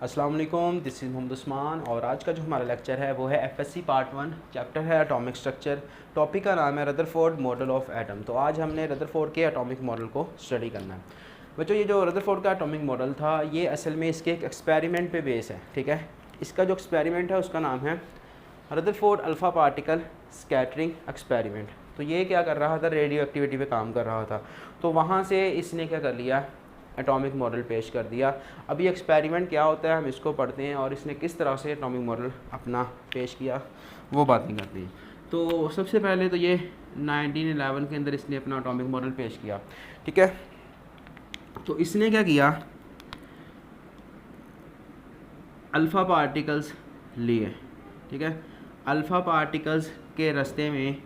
अस्सलाम वालेकुम, this is Mohammad Usman और आज का जो हमारा लेक्चर है वो है एफएससी पार्ट 1। चैप्टर है एटॉमिक स्ट्रक्चर। टॉपिक का नाम है रदरफोर्ड मॉडल ऑफ एटम। तो आज हमने रदरफोर्ड के एटॉमिक मॉडल को स्टडी करना है। बच्चों, ये जो रदरफोर्ड का एटॉमिक मॉडल था ये असल में इसके एक एक्सपेरिमेंट पे बेस है। ठीक है, इसका जो एक्सपेरिमेंट है उसका नाम है Rutherford alpha particle scattering experiment. तो ये क्या कर रहा था, रेडियो एक्टिविटी पे काम कर रहा था। तो वहाँ से इसने क्या कर लिया, एटॉमिक मॉडल पेश कर दिया। अभी एक्सपेरिमेंट क्या होता है हम इसको पढ़ते हैं और इसने किस तरह से एटॉमिक मॉडल अपना पेश किया वो बातें करते हैं। तो सबसे पहले तो ये 1911 के अंदर इसने अपना एटॉमिक मॉडल पेश किया। ठीक है, तो इसने क्या किया, अल्फ़ा पार्टिकल्स लिए। ठीक है, अल्फ़ा पार्टिकल्स के रास्ते में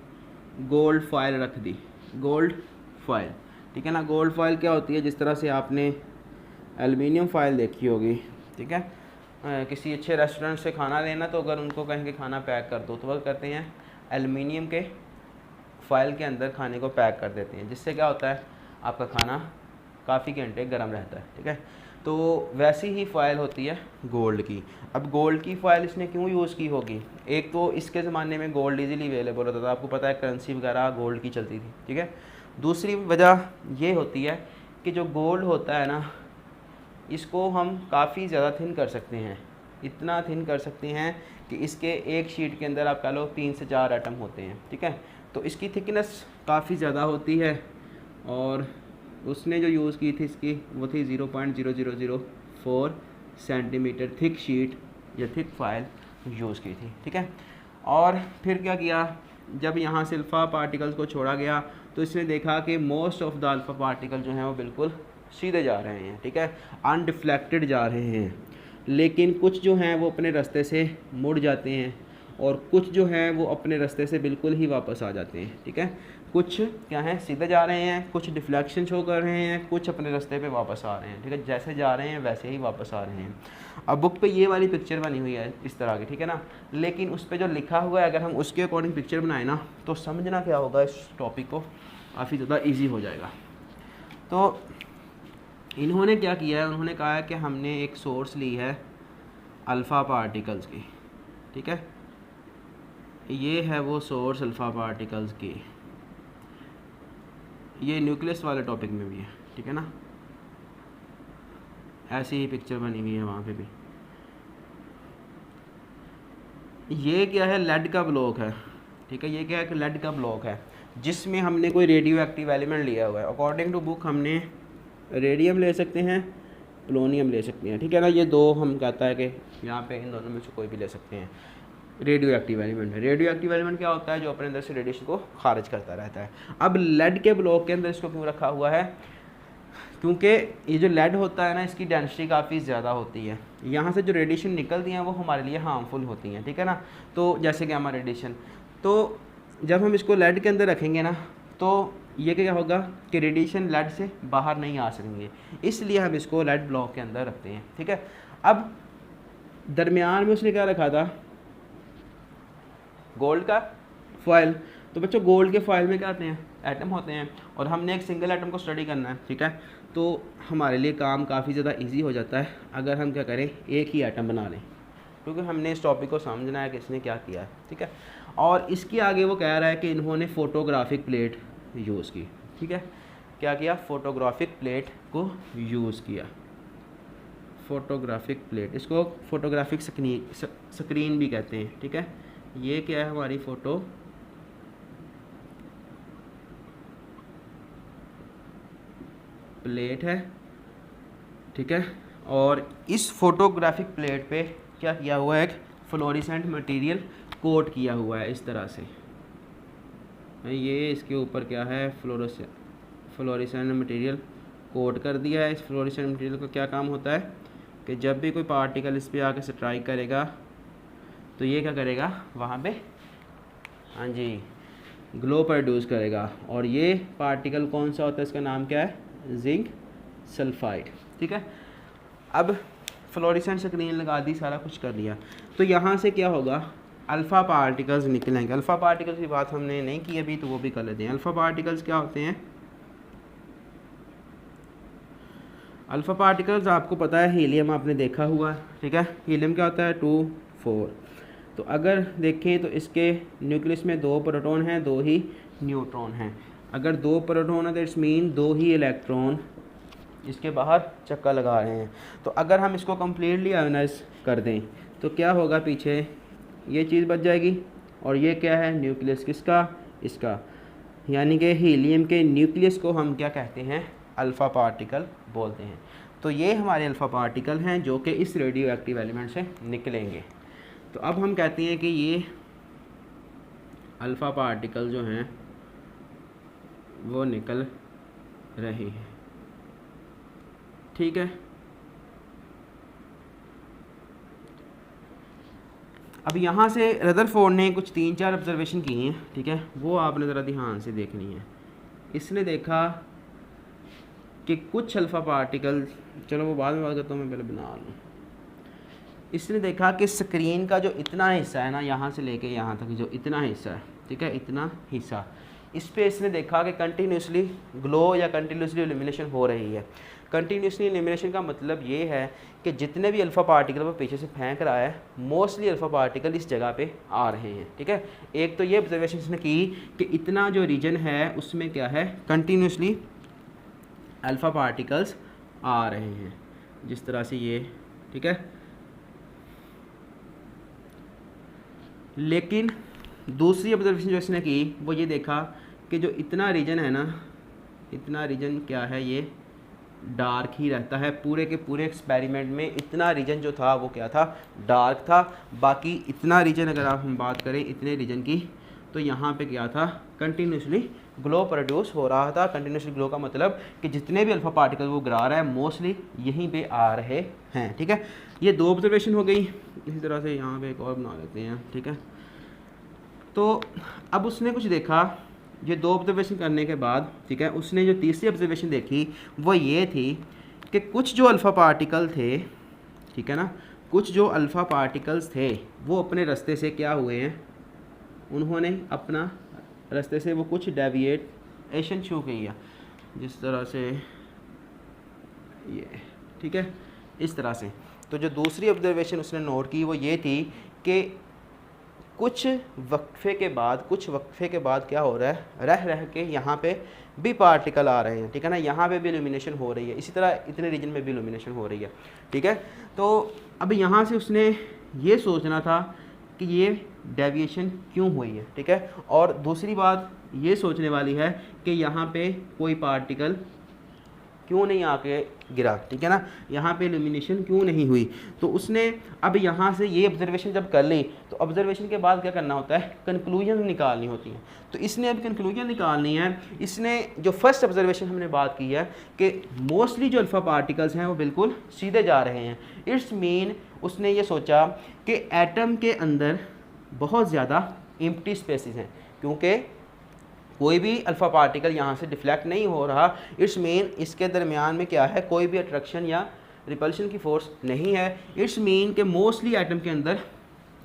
गोल्ड फॉयल रख दी। गोल्ड फॉयल, ठीक है ना। गोल्ड फॉयल क्या होती है, जिस तरह से आपने एल्युमिनियम फॉयल देखी होगी। ठीक है, किसी अच्छे रेस्टोरेंट से खाना लेना तो अगर उनको कहेंगे खाना पैक कर दो तो वह करते हैं एल्युमिनियम के फॉयल के अंदर खाने को पैक कर देते हैं, जिससे क्या होता है आपका खाना काफ़ी घंटे गर्म रहता है। ठीक है, तो वैसी ही फॉयल होती है गोल्ड की। अब गोल्ड की फॉयल इसने क्यों यूज़ की होगी, एक तो इसके ज़माने में गोल्ड इजीली अवेलेबल होता था, आपको पता है करेंसी वगैरह गोल्ड की चलती थी। ठीक है, दूसरी वजह ये होती है कि जो गोल्ड होता है ना, इसको हम काफ़ी ज़्यादा थिन कर सकते हैं। इतना थिन कर सकते हैं कि इसके एक शीट के अंदर आप कह लो 3 से 4 एटम होते हैं। ठीक है, तो इसकी थिकनेस काफ़ी ज़्यादा होती है और उसने जो यूज़ की थी इसकी वो थी 0.0004 सेंटीमीटर थिक शीट या थिक फाइल यूज़ की थी। ठीक है, और फिर क्या किया, जब यहाँ से अल्फ़ा पार्टिकल्स को छोड़ा गया तो इसने देखा कि most of the alpha particle जो हैं वो बिल्कुल सीधे जा रहे हैं। ठीक है, अनडिफ्लेक्टेड जा रहे हैं, लेकिन कुछ जो हैं वो अपने रास्ते से मुड़ जाते हैं और कुछ जो हैं वो अपने रास्ते से बिल्कुल ही वापस आ जाते हैं। ठीक है, कुछ क्या है सीधे जा रहे हैं, कुछ डिफ्लेक्शन शो कर रहे हैं, कुछ अपने रास्ते पे वापस आ रहे हैं। ठीक है, जैसे जा रहे हैं वैसे ही वापस आ रहे हैं। अब बुक पे ये वाली पिक्चर बनी हुई है इस तरह की, ठीक है ना, लेकिन उस पर जो लिखा हुआ है अगर हम उसके अकॉर्डिंग पिक्चर बनाए ना तो समझना क्या होगा, इस टॉपिक को काफ़ी ज़्यादा ईजी हो जाएगा। तो इन्होंने क्या किया है, उन्होंने कहा है कि हमने एक सोर्स ली है अल्फ़ा पार्टिकल्स की। ठीक है, ये है वो सोर्स अल्फ़ा पार्टिकल्स की, ये न्यूक्लियस वाले टॉपिक में भी है। ठीक है ना, ऐसी ही पिक्चर बनी हुई है वहाँ पे भी। ये क्या है, लेड का ब्लॉक है। ठीक है, ये क्या है कि लेड का ब्लॉक है जिसमें हमने कोई रेडियो एक्टिव एलिमेंट लिया हुआ है। अकॉर्डिंग टू बुक हमने रेडियम ले सकते हैं, पोलोनियम ले सकते हैं। ठीक है ना, ये दो हम कहता है कि यहाँ पे इन दोनों में से कोई भी ले सकते हैं। रेडियो एक्टिव एलिमेंट है। रेडियो एक्टिव एलिमेंट क्या होता है, जो अपने अंदर से रेडिएशन को खारिज करता रहता है। अब लेड के ब्लॉक के अंदर इसको क्यों रखा हुआ है, क्योंकि ये जो लेड होता है ना इसकी डेंसिटी काफ़ी ज़्यादा होती है, यहाँ से जो रेडिएशन निकलती हैं वो हमारे लिए हार्मफुल होती हैं। ठीक है ना, तो जैसे गामा रेडिएशन, तो जब हम इसको लेड के अंदर रखेंगे ना तो ये क्या होगा कि रेडिएशन लेड से बाहर नहीं आ सकेंगे, इसलिए हम इसको लेड ब्लॉक के अंदर रखते हैं। ठीक है, अब दरमियान में उसने क्या रखा था, गोल्ड का फॉयल। तो बच्चों गोल्ड के फॉयल में क्या आते हैं, एटम होते हैं और हमने एक सिंगल एटम को स्टडी करना है। ठीक है, तो हमारे लिए काम काफ़ी ज़्यादा इजी हो जाता है अगर हम क्या करें, एक ही एटम बना लें, क्योंकि हमने इस टॉपिक को समझना है कि इसने क्या किया है। ठीक है, और इसके आगे वो कह रहा है कि इन्होंने फ़ोटोग्राफिक प्लेट यूज़ की। ठीक है, क्या किया, फ़ोटोग्राफिक प्लेट को यूज़ किया। फ़ोटोग्राफिक प्लेट, इसको फ़ोटोग्राफिक स्क्रीन भी कहते हैं। ठीक है, ये क्या है, हमारी फ़ोटो प्लेट है। ठीक है, और इस फोटोग्राफिक प्लेट पे क्या किया हुआ है, एक फ्लोरेसेंट मटेरियल कोट किया हुआ है इस तरह से। ये इसके ऊपर क्या है, फ्लोरेसेंट मटेरियल कोट कर दिया है। इस फ्लोरेसेंट मटेरियल का क्या काम होता है कि जब भी कोई पार्टिकल इस पर आके स्ट्राइक करेगा तो ये क्या करेगा वहाँ पे, हाँ जी, ग्लो प्रोड्यूस करेगा। और ये पार्टिकल कौन सा होता है, इसका नाम क्या है, जिंक सल्फाइड। ठीक है, अब फ्लोरेसेंट स्क्रीन लगा दी, सारा कुछ कर लिया, तो यहाँ से क्या होगा, अल्फ़ा पार्टिकल्स निकलेंगे। अल्फ़ा पार्टिकल्स की बात हमने नहीं की अभी, तो वो भी कर लेते हैं। अल्फ़ा पार्टिकल्स क्या होते हैं, अल्फ़ा पार्टिकल्स आपको पता है, हीलियम आपने देखा हुआ है, ठीक है। हीलियम क्या होता है 2 4। तो अगर देखें तो इसके न्यूक्लियस में 2 प्रोटॉन हैं, 2 ही न्यूट्रॉन हैं। अगर 2 प्रोटॉन है तो इट्स मीन 2 ही इलेक्ट्रॉन इसके बाहर चक्का लगा रहे हैं। तो अगर हम इसको कम्प्लीटली आयोनाइज कर दें तो क्या होगा, पीछे ये चीज़ बच जाएगी, और ये क्या है, न्यूक्लियस किसका, इसका। यानी कि हीलियम के न्यूक्लियस को हम क्या कहते हैं, अल्फ़ा पार्टिकल बोलते हैं। तो ये हमारे अल्फ़ा पार्टिकल हैं जो कि इस रेडियो एक्टिव एलिमेंट से निकलेंगे। तो अब हम कहते हैं कि ये अल्फ़ा पार्टिकल जो हैं वो निकल रहे हैं, ठीक है। अब यहाँ से रदरफोर्ड ने कुछ 3-4 ऑब्जर्वेशन किए हैं, ठीक है, वो आपने ज़रा ध्यान से देखनी है। इसने देखा कि कुछ अल्फ़ा पार्टिकल, चलो वो बाद में बात करता हूँ, मैं पहले बना लूँ। इसने देखा कि स्क्रीन का जो इतना हिस्सा है ना, यहाँ से लेके यहाँ तक जो इतना हिस्सा है, ठीक है, इतना हिस्सा, इस पे इसने देखा कि कंटिन्यूसली ग्लो या कंटिन्यूसली इल्यूमिनेशन हो रही है। कंटिन्यूसली इल्यूमिनेशन का मतलब ये है कि जितने भी अल्फ़ा पार्टिकल वो पीछे से फेंक रहा है, मोस्टली अल्फ़ा पार्टिकल इस जगह पे आ रहे हैं, ठीक है। एक तो ये ऑब्जर्वेशन इसने की कि इतना जो रीजन है उसमें क्या है, कंटिन्यूसली अल्फ़ा पार्टिकल्स आ रहे हैं, जिस तरह से ये, ठीक है। लेकिन दूसरी ऑब्जर्वेशन जो इसने की वो ये देखा कि जो इतना रीजन है ना, इतना रीजन क्या है, ये डार्क ही रहता है। पूरे के पूरे एक्सपेरिमेंट में इतना रीजन जो था वो क्या था, डार्क था। बाकी इतना रीजन अगर आप हम बात करें इतने रीजन की, तो यहाँ पे क्या था, कंटिन्यूसली ग्लो प्रोड्यूस हो रहा था। कंटिन्यूसली ग्लो का मतलब कि जितने भी अल्फ़ा पार्टिकल वो गिरा रहा है मोस्टली यहीं पे आ रहे हैं, ठीक है। ये 2 ऑब्जर्वेशन हो गई। इसी तरह से यहाँ पे एक और बना लेते हैं, ठीक है। तो अब उसने कुछ देखा, ये 2 ऑब्जर्वेशन करने के बाद, ठीक है, उसने जो तीसरी ऑब्जर्वेशन देखी वो ये थी कि कुछ जो अल्फ़ा पार्टिकल थे, ठीक है ना, कुछ जो अल्फ़ा पार्टिकल्स थे वो अपने रास्ते से क्या हुए हैं, उन्होंने अपना रास्ते से वो कुछ डेविएशन शो किया, जिस तरह से ये, ठीक है, इस तरह से। तो जो दूसरी ऑब्जर्वेशन उसने नोट की वो ये थी कि कुछ वक्फे के बाद क्या हो रहा है, रह के यहाँ पे भी पार्टिकल आ रहे हैं, ठीक है ना, यहाँ पे भी इल्यूमिनेशन हो रही है। इसी तरह इतने रीजन में भी इल्यूमिनेशन हो रही है, ठीक है। तो अब यहाँ से उसने ये सोचना था कि ये डेविएशन क्यों हुई है, ठीक है। और दूसरी बात ये सोचने वाली है कि यहाँ पे कोई पार्टिकल क्यों नहीं आके गिरा, ठीक है ना, यहाँ पे इल्यूमिनेशन क्यों नहीं हुई। तो उसने अब यहाँ से ये ऑब्जर्वेशन जब कर ली तो ऑब्जर्वेशन के बाद क्या करना होता है, कंक्लूजन निकालनी होती है। तो इसने अब कंक्लूजन निकालनी है। इसने जो फर्स्ट ऑब्जर्वेशन हमने बात की है कि मोस्टली जो अल्फ़ा पार्टिकल्स हैं वो बिल्कुल सीधे जा रहे हैं, इट्स मीन उसने ये सोचा कि एटम के अंदर बहुत ज़्यादा एम्प्टी स्पेसेस हैं, क्योंकि कोई भी अल्फ़ा पार्टिकल यहाँ से डिफ्लेक्ट नहीं हो रहा। इट्स मीन इसके दरमियान में क्या है, कोई भी अट्रैक्शन या रिपल्शन की फोर्स नहीं है। इट्स मीन के मोस्टली एटम के अंदर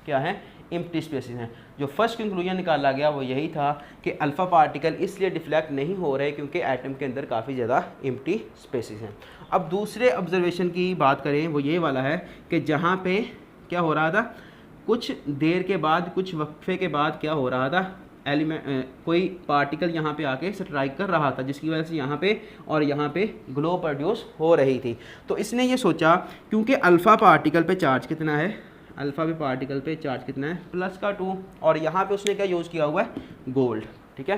क्या है, एम्प्टी स्पेसेस हैं। जो फर्स्ट कंक्लूजन निकाला गया वो यही था कि अल्फ़ा पार्टिकल इसलिए डिफ्लेक्ट नहीं हो रहे क्योंकि एटम के अंदर काफ़ी ज़्यादा एम्प्टी स्पेसेस हैं। अब दूसरे ऑब्जर्वेशन की बात करें वो ये वाला है कि जहाँ पे क्या हो रहा था, कुछ देर के बाद, कुछ वक्फे के बाद क्या हो रहा था, कोई पार्टिकल यहाँ पे आके स्ट्राइक कर रहा था, जिसकी वजह से यहाँ पे और यहाँ पे ग्लो प्रोड्यूस हो रही थी। तो इसने ये सोचा क्योंकि अल्फ़ा पार्टिकल पे चार्ज कितना है, अल्फ़ा पे पार्टिकल पे चार्ज कितना है, +2, और यहाँ पे उसने क्या यूज़ किया हुआ है, गोल्ड, ठीक है।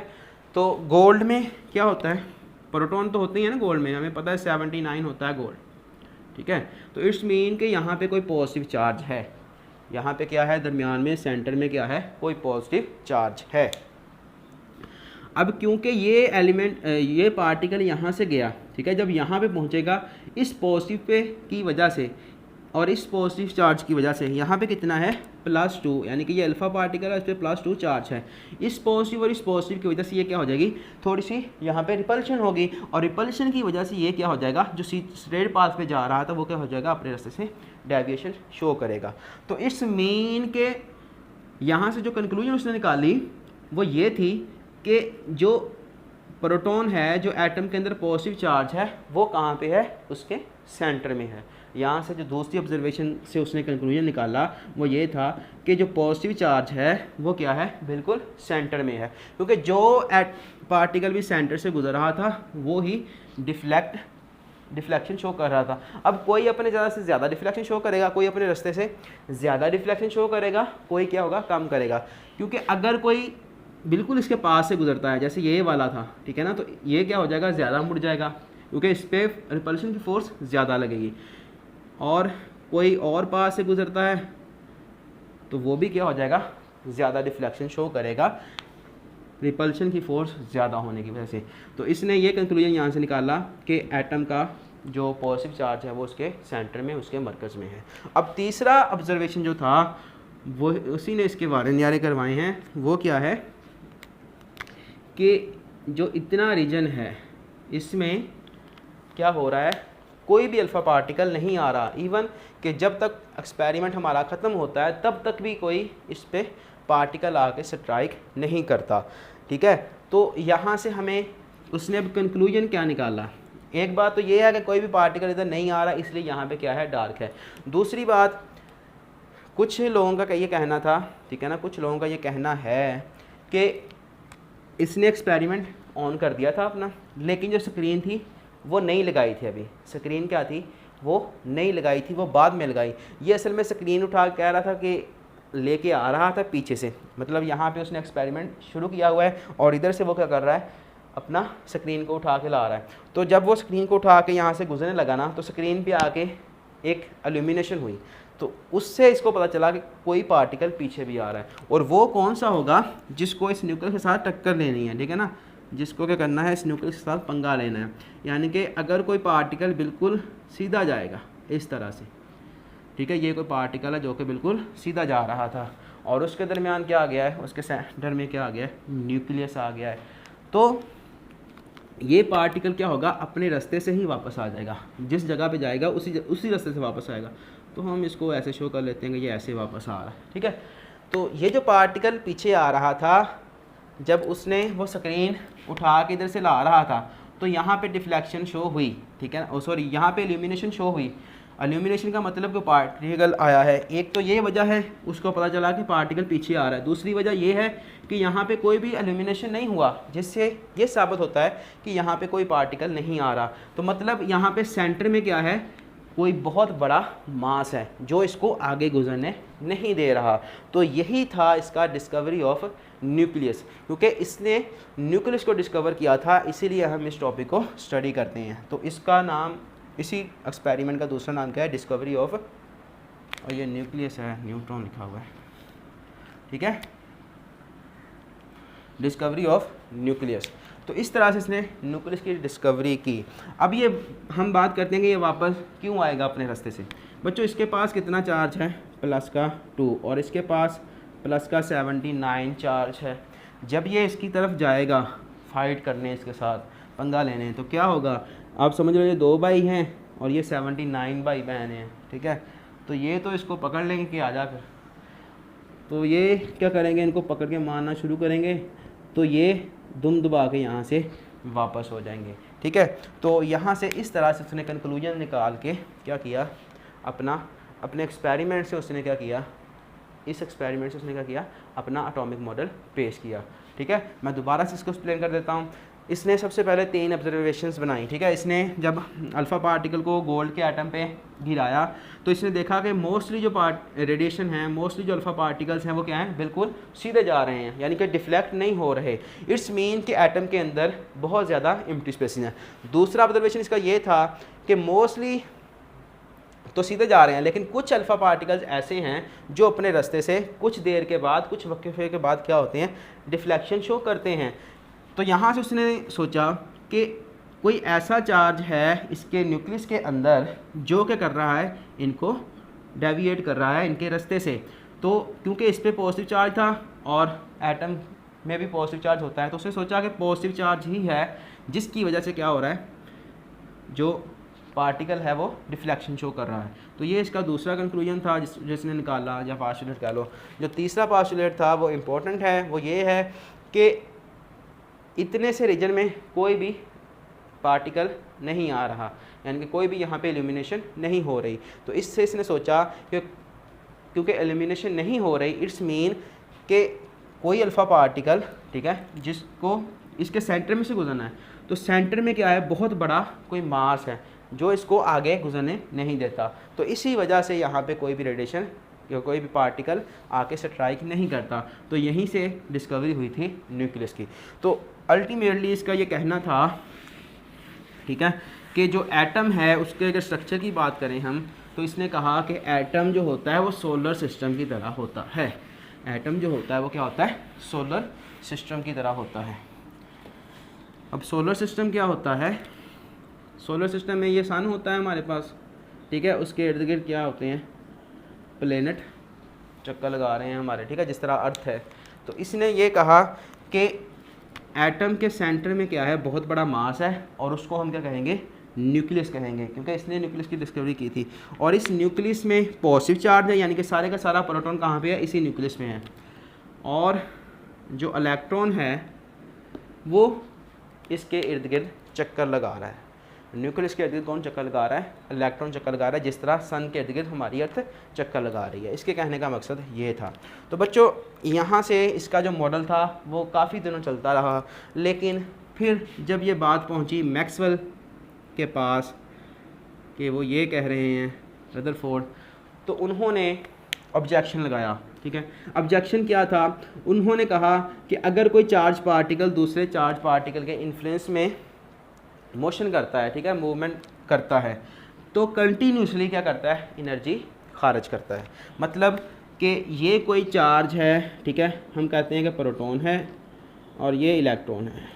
तो गोल्ड में क्या होता है, प्रोटॉन तो होते ही है ना गोल्ड में, हमें पता है 79 होता है गोल्ड, ठीक है। तो इट्स मीन कि यहाँ पे कोई पॉजिटिव चार्ज है, यहाँ पे क्या है, दरमियान में सेंटर में क्या है, कोई पॉजिटिव चार्ज है। अब क्योंकि ये एलिमेंट, ये पार्टिकल यहाँ से गया, ठीक है, जब यहाँ पे पहुँचेगा इस पॉजिटिव पे की वजह से और इस पॉजिटिव चार्ज की वजह से यहाँ पे कितना है, +2, यानी कि ये अल्फ़ा पार्टिकल है, इस पर +2 चार्ज है। इस पॉजिटिव और इस पॉजिटिव की वजह से ये क्या हो जाएगी, थोड़ी सी यहाँ पे रिपल्शन होगी, और रिपल्शन की वजह से ये क्या हो जाएगा, जो स्ट्रेट पाथ पे जा रहा था वो क्या हो जाएगा, अपने रास्ते से डेविएशन शो करेगा। तो इस मीन के यहाँ से जो कंक्लूजन उसने निकाली वो ये थी कि जो प्रोटॉन है जो एटम के अंदर पॉजिटिव चार्ज है वो कहाँ पे है, उसके सेंटर में है। यहाँ से जो दूसरी ऑब्जर्वेशन से उसने कंक्लूजन निकाला वो ये था कि जो पॉजिटिव चार्ज है वो क्या है, बिल्कुल सेंटर में है, क्योंकि जो पार्टिकल भी सेंटर से गुजर रहा था वो ही डिफ्लेक्शन शो कर रहा था। अब कोई अपने ज़्यादा से ज़्यादा डिफ्लेक्शन शो करेगा, कोई अपने रास्ते से ज़्यादा डिफ्लेक्शन शो करेगा, कोई क्या होगा, कम करेगा। क्योंकि अगर कोई बिल्कुल इसके पास से गुजरता है, जैसे ये वाला था, ठीक है ना, तो ये क्या हो जाएगा, ज़्यादा मुड़ जाएगा क्योंकि इस पर रिपल्शन की फोर्स ज़्यादा लगेगी। और कोई और पास से गुजरता है तो वो भी क्या हो जाएगा, ज़्यादा डिफ्लेक्शन शो करेगा, रिपल्शन की फोर्स ज़्यादा होने की वजह से। तो इसने ये कंक्लूजन यहाँ से निकाला कि एटम का जो पॉजिटिव चार्ज है वो उसके सेंटर में, उसके मरकज़ में है। अब तीसरा ऑब्जर्वेशन जो था वो उसी ने इसके बारे न्यारे करवाए हैं, वो क्या है कि जो इतना रीजन है इसमें क्या हो रहा है, कोई भी अल्फ़ा पार्टिकल नहीं आ रहा। इवन कि जब तक एक्सपेरिमेंट हमारा ख़त्म होता है तब तक भी कोई इस पर पार्टिकल आके स्ट्राइक नहीं करता, ठीक है। तो यहाँ से हमें उसने अब कंक्लूजन क्या निकाला, एक बात तो ये है कि कोई भी पार्टिकल इधर नहीं आ रहा, इसलिए यहाँ पे क्या है, डार्क है। दूसरी बात, कुछ लोगों का ये कहना था, ठीक है ना, कुछ लोगों का ये कहना है कि इसने एक्सपेरिमेंट ऑन कर दिया था अपना, लेकिन जो स्क्रीन थी वो नहीं लगाई थी। अभी स्क्रीन क्या थी, वो नहीं लगाई थी, वो बाद में लगाई। ये असल में स्क्रीन उठा कह रहा था कि लेके आ रहा था पीछे से, मतलब यहाँ पे उसने एक्सपेरिमेंट शुरू किया हुआ है और इधर से वो क्या कर रहा है, अपना स्क्रीन को उठा के ला रहा है। तो जब वो स्क्रीन को उठा के यहाँ से गुजरने लगा ना, तो स्क्रीन पे आके एक एल्यूमिनेशन हुई, तो उससे इसको पता चला कि कोई पार्टिकल पीछे भी आ रहा है। और वो कौन सा होगा, जिसको इस न्यूक्लियस के साथ टक्कर लेनी है, ठीक है ना, जिसको क्या करना है, इस न्यूक्लियस के साथ पंगा लेना है। यानी कि अगर कोई पार्टिकल बिल्कुल सीधा जाएगा इस तरह से, ठीक है, ये कोई पार्टिकल है जो कि बिल्कुल सीधा जा रहा था और उसके दरमियान क्या आ गया है, उसके सेंटर में क्या आ गया है, न्यूक्लियस आ गया है। तो ये पार्टिकल क्या होगा, अपने रास्ते से ही वापस आ जाएगा, जिस जगह पे जाएगा उसी रास्ते से वापस आएगा। तो हम इसको ऐसे शो कर लेते हैं कि ये ऐसे वापस आ रहा है, ठीक है। तो ये जो पार्टिकल पीछे आ रहा था, जब उसने वो स्क्रीन उठा के इधर से ला रहा था, तो यहाँ पे डिफ्लेक्शन शो हुई, ठीक है, सॉरी यहाँ पे इल्यूमिनेशन शो हुई। इल्यूमिनेशन का मतलब कि पार्टिकल आया है। एक तो ये वजह है, उसको पता चला कि पार्टिकल पीछे आ रहा है। दूसरी वजह ये है कि यहाँ पे कोई भी इल्यूमिनेशन नहीं हुआ, जिससे ये साबित होता है कि यहाँ पे कोई पार्टिकल नहीं आ रहा। तो मतलब यहाँ पे सेंटर में क्या है, कोई बहुत बड़ा मास है जो इसको आगे गुजरने नहीं दे रहा। तो यही था इसका डिस्कवरी ऑफ न्यूक्लियस, क्योंकि इसने न्यूक्लियस को डिस्कवर किया था, इसीलिए हम इस टॉपिक को स्टडी करते हैं। तो इसका नाम, इसी एक्सपेरिमेंट का दूसरा नाम क्या है, डिस्कवरी ऑफ, और ये न्यूक्लियस है, न्यूट्रॉन लिखा हुआ है, ठीक है, डिस्कवरी ऑफ न्यूक्लियस। तो इस तरह से इसने न्यूक्लियस की डिस्कवरी की। अब ये हम बात करते हैं कि ये वापस क्यों आएगा अपने रास्ते से। बच्चों, इसके पास कितना चार्ज है, +2, और इसके पास +79 चार्ज है। जब ये इसकी तरफ जाएगा फाइट करने, इसके साथ पंगा लेने, तो क्या होगा, आप समझ लो ये 2 भाई हैं और ये 79 भाई बहन हैं, ठीक है। तो ये तो इसको पकड़ लेंगे कि आ जा कर, तो ये क्या करेंगे, इनको पकड़ के मारना शुरू करेंगे, तो ये दुम दबा के यहाँ से वापस हो जाएंगे, ठीक है। तो यहाँ से इस तरह से उसने कंक्लूजन निकाल के क्या किया, अपने एक्सपेरिमेंट से उसने क्या किया, इस एक्सपेरिमेंट से उसने क्या किया, अपना एटॉमिक मॉडल पेश किया, ठीक है। मैं दोबारा से इसको एक्सप्लेन कर देता हूँ। इसने सबसे पहले 3 ऑब्जर्वेशंस बनाई, ठीक है। इसने जब अल्फ़ा पार्टिकल को गोल्ड के एटम पे गिराया, तो इसने देखा कि मोस्टली जो रेडिएशन है, मोस्टली जो अल्फ़ा पार्टिकल्स हैं वो क्या हैं, बिल्कुल सीधे जा रहे हैं, यानी कि डिफ्लेक्ट नहीं हो रहे। इट्स मीन कि एटम के अंदर बहुत ज़्यादा एम्प्टी स्पेसेस हैं। दूसरा ऑब्जर्वेशन इसका ये था कि मोस्टली तो सीधे जा रहे हैं, लेकिन कुछ अल्फ़ा पार्टिकल्स ऐसे हैं जो अपने रास्ते से कुछ देर के बाद, कुछ वक्फे के बाद क्या होते हैं, डिफ्लेक्शन शो करते हैं। तो यहाँ से उसने सोचा कि कोई ऐसा चार्ज है इसके न्यूक्लियस के अंदर जो क्या कर रहा है, इनको डेविएट कर रहा है इनके रास्ते से। तो क्योंकि इस पर पॉजिटिव चार्ज था और एटम में भी पॉजिटिव चार्ज होता है, तो उसने सोचा कि पॉजिटिव चार्ज ही है जिसकी वजह से क्या हो रहा है, जो पार्टिकल है वो डिफ्लेक्शन शो कर रहा है। तो ये इसका दूसरा कंक्लूजन था जिसने निकाला, या पास्टुलेट कह लो। जो तीसरा पास्टुलेट था वो इम्पोर्टेंट है, वो ये है कि इतने से रीजन में कोई भी पार्टिकल नहीं आ रहा, यानी कि कोई भी यहाँ पे इल्यूमिनेशन नहीं हो रही। तो इससे इसने सोचा कि क्योंकि एलिमिनेशन नहीं हो रही, इट्स मीन कि कोई अल्फ़ा पार्टिकल, ठीक है, जिसको इसके सेंटर में से गुजरना है, तो सेंटर में क्या है, बहुत बड़ा कोई मास है जो इसको आगे गुजरने नहीं देता। तो इसी वजह से यहाँ पे कोई भी रेडिएशन या कोई भी पार्टिकल आके स्ट्राइक नहीं करता। तो यहीं से डिस्कवरी हुई थी न्यूक्लियस की। तो अल्टीमेटली इसका ये कहना था, ठीक है, कि जो एटम है उसके अगर स्ट्रक्चर की बात करें हम, तो इसने कहा कि एटम जो होता है वो सोलर सिस्टम की तरह होता है। एटम जो होता है वो क्या होता है, सोलर सिस्टम की तरह होता है। अब सोलर सिस्टम क्या होता है, सोलर सिस्टम में ये सन होता है हमारे पास, ठीक है, उसके इर्द गिर्द क्या होते हैं, प्लेनेट चक्कर लगा रहे हैं हमारे, ठीक है, जिस तरह अर्थ है। तो इसने ये कहा कि एटम के सेंटर में क्या है, बहुत बड़ा मास है, और उसको हम क्या कहेंगे, न्यूक्लियस कहेंगे, क्योंकि इसने न्यूक्लियस की डिस्कवरी की थी। और इस न्यूक्लियस में पॉजिटिव चार्ज है, यानी कि सारे का सारा प्रोटॉन कहाँ पे है, इसी न्यूक्लियस में है। और जो इलेक्ट्रॉन है वो इसके इर्द गिर्द चक्कर लगा रहा है। न्यूक्लियस के इर्द गिर्द कौन चक्कर लगा रहा है, इलेक्ट्रॉन चक्कर लगा रहा है, जिस तरह सन के इर्द गिर्द हमारी अर्थ चक्कर लगा रही है। इसके कहने का मकसद ये था। तो बच्चों यहाँ से इसका जो मॉडल था वो काफ़ी दिनों चलता रहा, लेकिन फिर जब ये बात पहुँची मैक्सवेल के पास कि वो ये कह रहे हैं रदरफोर्ड, तो उन्होंने ऑब्जेक्शन लगाया, ठीक है। ऑब्जेक्शन क्या था, उन्होंने कहा कि अगर कोई चार्ज पार्टिकल दूसरे चार्ज पार्टिकल के इन्फ्लुएंस में मोशन करता है, ठीक है, मूवमेंट करता है, तो कंटिन्यूसली क्या करता है, एनर्जी खारिज करता है। मतलब कि ये कोई चार्ज है, ठीक है, हम कहते हैं कि प्रोटॉन है और ये इलेक्ट्रॉन है,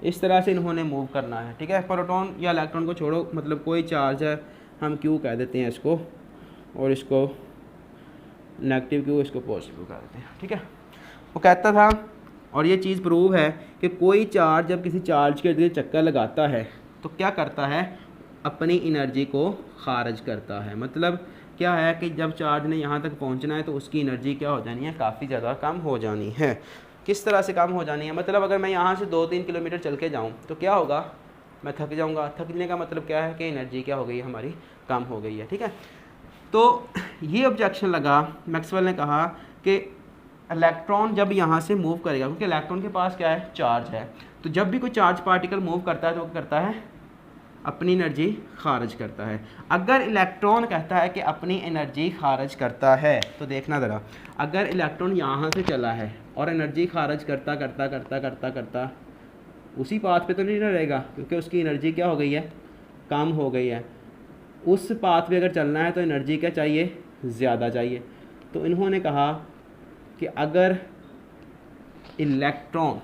इस तरह से इन्होंने मूव करना है, ठीक है। प्रोटॉन या इलेक्ट्रॉन को छोड़ो, मतलब कोई चार्ज है, हम क्यू कह देते हैं इसको, और इसको नेगेटिव क्यू, इसको पॉजिटिव कह देते हैं, ठीक है। वो कहता था, और ये चीज़ प्रूव है कि कोई चार्ज जब किसी चार्ज के इर्द चक्कर लगाता है तो क्या करता है, अपनी एनर्जी को खारिज करता है। मतलब क्या है कि जब चार्ज ने यहाँ तक पहुँचना है तो उसकी एनर्जी क्या हो जानी है, काफ़ी ज़्यादा कम हो जानी है। किस तरह से कम हो जानी है, मतलब अगर मैं यहाँ से 2-3 किलोमीटर चल के जाऊँ तो क्या होगा, मैं थक जाऊँगा। थकने का मतलब क्या है कि एनर्जी क्या हो गई है, हमारी कम हो गई है, ठीक है। तो ये ऑब्जेक्शन लगा, मैक्सवेल ने कहा कि इलेक्ट्रॉन जब यहाँ से मूव करेगा, क्योंकि इलेक्ट्रॉन के पास क्या है, चार्ज है, तो जब भी कोई चार्ज पार्टिकल मूव करता है तो क्या करता है, अपनी एनर्जी खारिज करता है। अगर इलेक्ट्रॉन कहता है कि अपनी एनर्जी खारिज करता है, तो देखना ज़रा, अगर इलेक्ट्रॉन यहाँ से चला है और एनर्जी खारिज करता करता करता करता करता उसी पाथ पे तो नहीं रहेगा, क्योंकि उसकी एनर्जी क्या हो गई है, कम हो गई है। उस पाथ पे अगर चलना है तो एनर्जी क्या चाहिए, ज़्यादा चाहिए। तो इन्होंने कहा कि अगर इलेक्ट्रॉन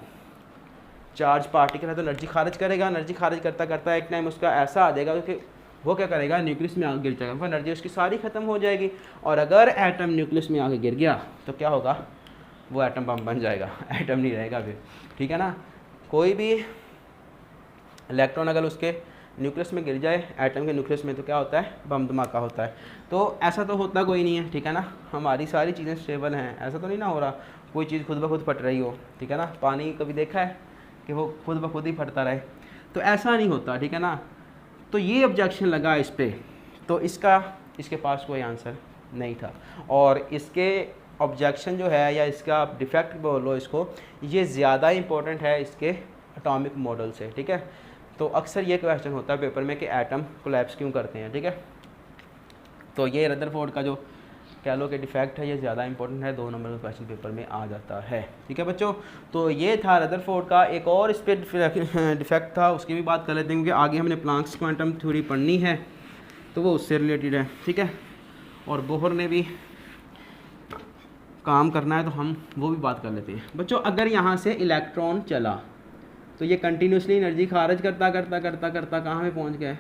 चार्ज पार्टिकल है तो एनर्जी खारिज करेगा, एनर्जी खारिज करता करता एक टाइम उसका ऐसा आ जाएगा कि वो क्या करेगा, न्यूक्लियस में आगे गिर जाएगा, फिर एनर्जी उसकी सारी ख़त्म हो जाएगी। और अगर एटम न्यूक्लियस में आगे गिर गया तो क्या होगा, वो एटम बम बन जाएगा, एटम नहीं रहेगा फिर, ठीक है ना। कोई भी इलेक्ट्रॉन अगर उसके न्यूक्लियस में गिर जाए, एटम के न्यूक्लियस में, तो क्या होता है, बम धमाका होता है। तो ऐसा तो होता कोई नहीं है, ठीक है ना, हमारी सारी चीज़ें स्टेबल हैं, ऐसा तो नहीं ना हो रहा कोई चीज़ खुद ब खुद फट रही हो, ठीक है ना। पानी कभी देखा है कि वो खुद ब खुद ही फटता रहे, तो ऐसा नहीं होता, ठीक है ना। तो ये ऑब्जेक्शन लगा इस पर, तो इसके पास कोई आंसर नहीं था। और इसके ऑब्जेक्शन जो है, या इसका डिफेक्ट बोलो इसको, ये ज़्यादा इंपॉर्टेंट है इसके एटॉमिक मॉडल से, ठीक है। तो अक्सर ये क्वेश्चन होता है पेपर में कि एटम कोलैप्स क्यों करते हैं, ठीक है। तो ये रदरफोर्ड का जो कह लो कि डिफेक्ट है, ये ज़्यादा इंपॉर्टेंट है, 2 नंबर का क्वेश्चन पेपर में आ जाता है, ठीक है बच्चों। तो ये था रदरफोर्ड का। एक और इस पर डिफेक्ट था, उसकी भी बात कर लेते हैं, क्योंकि आगे हमने प्लांक्स क्वांटम थ्योरी पढ़नी है, तो वो उससे रिलेटेड है, ठीक है। और बोहर ने भी काम करना है, तो हम वो भी बात कर लेते हैं बच्चों। अगर यहाँ से इलेक्ट्रॉन चला तो ये कंटिन्यूसली एनर्जी खारिज करता करता करता करता कहाँ में पहुँच गया,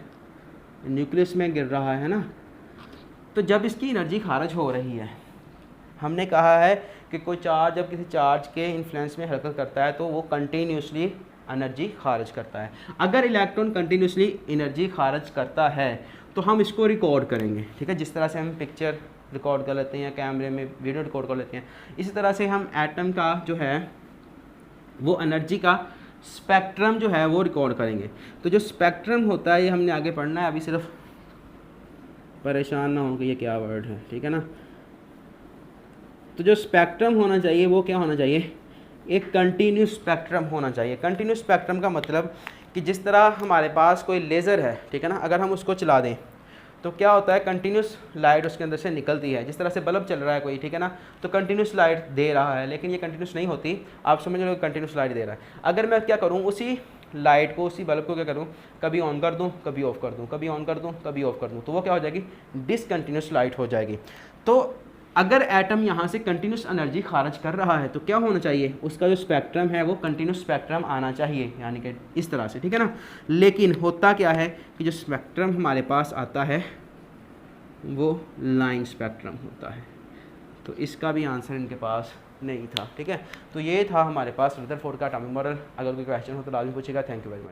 न्यूक्लियस में गिर रहा है ना। तो जब इसकी एनर्जी खारिज हो रही है, हमने कहा है कि कोई चार्ज जब किसी चार्ज के इन्फ्लुएंस में हरकत करता है तो वो कंटिन्यूसली एनर्जी खारिज करता है। अगर इलेक्ट्रॉन कंटिन्यूसली एनर्जी खारिज करता है तो हम इसको रिकॉर्ड करेंगे, ठीक है। जिस तरह से हम पिक्चर रिकॉर्ड कर लेते हैं या कैमरे में वीडियो रिकॉर्ड कर लेते हैं, इसी तरह से हम एटम का जो है वो एनर्जी का स्पेक्ट्रम जो है वो रिकॉर्ड करेंगे। तो जो स्पेक्ट्रम होता है ये हमने आगे पढ़ना है, अभी सिर्फ परेशान ना हो कि ये क्या वर्ड है, ठीक है ना। तो जो स्पेक्ट्रम होना चाहिए वो क्या होना चाहिए, एक कंटिन्यूस स्पेक्ट्रम होना चाहिए। कंटिन्यूस स्पेक्ट्रम का मतलब कि जिस तरह हमारे पास कोई लेज़र है, ठीक है ना, अगर हम उसको चला दें तो क्या होता है, कंटिन्यूस लाइट उसके अंदर से निकलती है। जिस तरह से बल्ब चल रहा है कोई, ठीक है ना, तो कंटिन्यूस लाइट दे रहा है, लेकिन ये कंटिन्यूस नहीं होती। आप समझ लो कंटिन्यूस लाइट दे रहा है। अगर मैं क्या करूँ, उसी लाइट को, उसी बल्ब को क्या करूँ, कभी ऑन कर दूँ, कभी ऑफ कर दूँ, कभी ऑन कर दूँ, कभी ऑफ कर दूँ, तो वो क्या हो जाएगी, डिसकंटिन्यूस लाइट हो जाएगी। तो अगर एटम यहाँ से कंटिन्यूस एनर्जी खारिज कर रहा है तो क्या होना चाहिए, उसका जो स्पेक्ट्रम है वो कंटिन्यूस स्पेक्ट्रम आना चाहिए, यानी कि इस तरह से, ठीक है ना। लेकिन होता क्या है कि जो स्पेक्ट्रम हमारे पास आता है वो लाइन स्पेक्ट्रम होता है। तो इसका भी आंसर इनके पास नहीं था, ठीक है। तो ये था हमारे पास रदरफोर्ड का एटॉमिक मॉडल। अगर कोई क्वेश्चन हो तो लाजमी पूछेगा। Thank you very much.